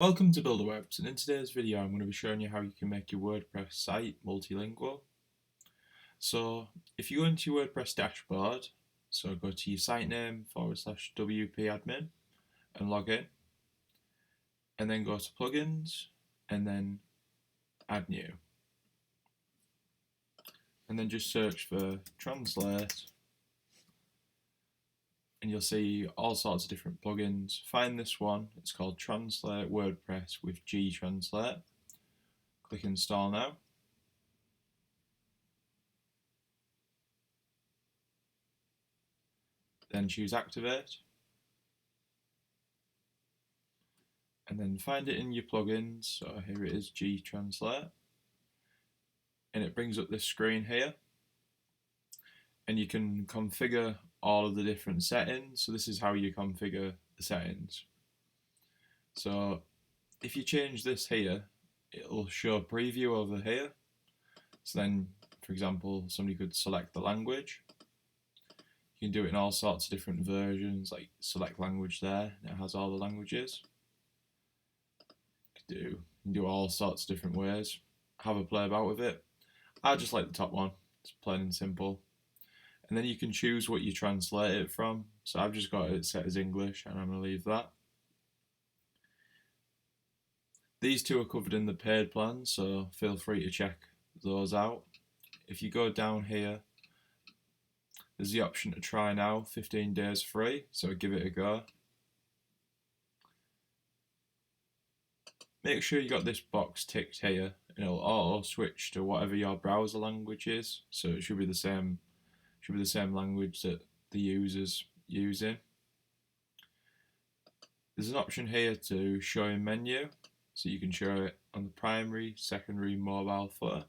Welcome to Buildawebs, and in today's video I'm going to be showing you how you can make your WordPress site multilingual. So if you go into your WordPress dashboard, so go to your site name /WP admin and log in, and then go to plugins and then add new, and then just search for translate, and you'll see all sorts of different plugins. Find this one, it's called Translate WordPress with Translate. Click install now. Then choose activate, and then find it in your plugins. So here it is, Translate, and it brings up this screen here, and you can configure all of the different settings. So this is how you configure the settings. So if you change this here, it'll show preview over here. So then, for example, somebody could select the language. You can do it in all sorts of different versions, like select language there, and it has all the languages. You can do all sorts of different ways. Have a play about with it. I just like the top one, it's plain and simple. And then you can choose what you translate it from. So I've just got it set as English, and I'm going to leave that. These two are covered in the paid plan, so feel free to check those out. If you go down here, there's the option to try now, 15 days free, so give it a go. Make sure you got this box ticked here, and it'll auto switch to whatever your browser language is, so it should be the same language that the user's using. There's an option here to show in menu, so you can show it on the primary, secondary, mobile footer.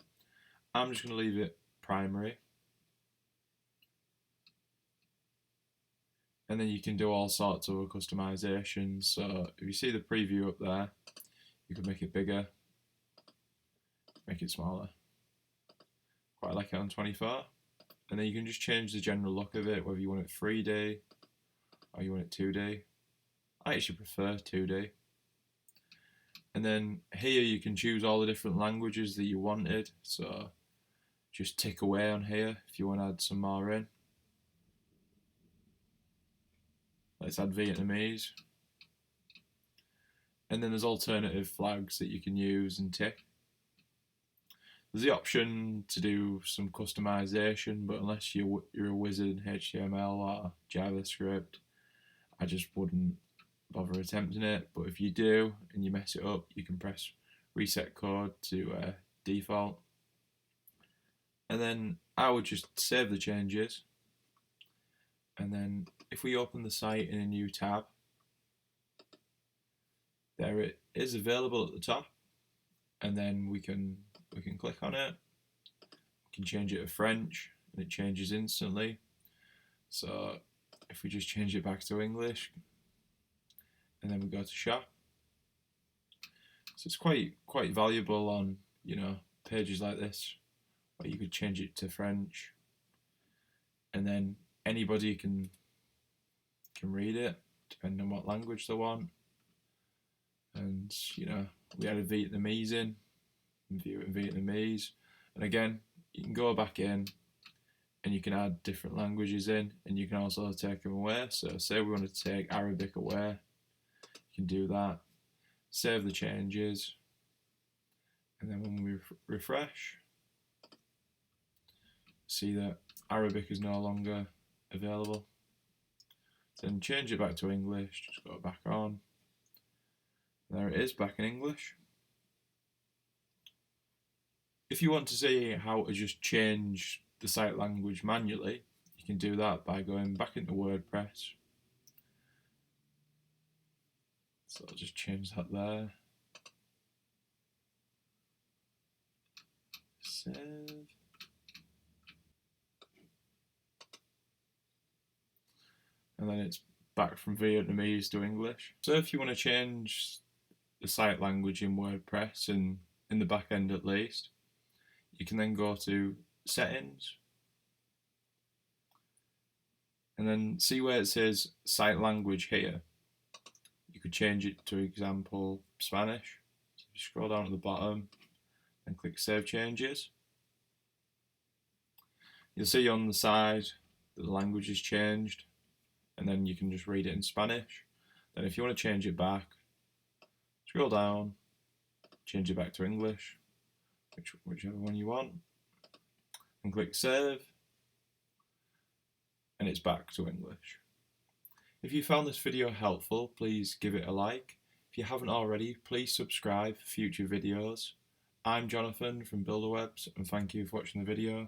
I'm just going to leave it primary. And then you can do all sorts of customizations. So if you see the preview up there, you can make it bigger, make it smaller. Quite like it on 24. And then you can just change the general look of it, whether you want it 3D or you want it 2D. I actually prefer 2D. And then here you can choose all the different languages that you wanted. So just tick away on here if you want to add some more in. Let's add Vietnamese. And then there's alternative flags that you can use and tick. There's the option to do some customization, but unless you're a wizard in HTML or JavaScript, I just wouldn't bother attempting it. But if you do and you mess it up, you can press reset code to default. And then I would just save the changes. And then if we open the site in a new tab, there it is available at the top, and then we can click on it. We can change it to French, and it changes instantly. So if we just change it back to English, and then we go to shop, so it's quite valuable on pages like this, where you could change it to French, and then anybody can read it depending on what language they want. And we added Vietnamese in, and view it in Vietnamese. And again, you can go back in and you can add different languages in, and you can also take them away. So say we wanted to take Arabic away, you can do that. Save the changes, and then when we refresh, see that Arabic is no longer available. Then change it back to English, just go back on. There it is, back in English. If you want to see how to just change the site language manually, you can do that by going back into WordPress. So I'll just change that there. Save. And then it's back from Vietnamese to English. So if you want to change the site language in WordPress, and in the back end at least, you can then go to settings, and then see where it says site language here. You could change it to example Spanish. So if you scroll down to the bottom and click Save Changes, you'll see on the side that the language has changed, and then you can just read it in Spanish. Then if you want to change it back, scroll down, change it back to English, whichever one you want, and click Save, and it's back to English. If you found this video helpful, please give it a like. If you haven't already, please subscribe for future videos. I'm Jonathan from Buildawebs, and thank you for watching the video.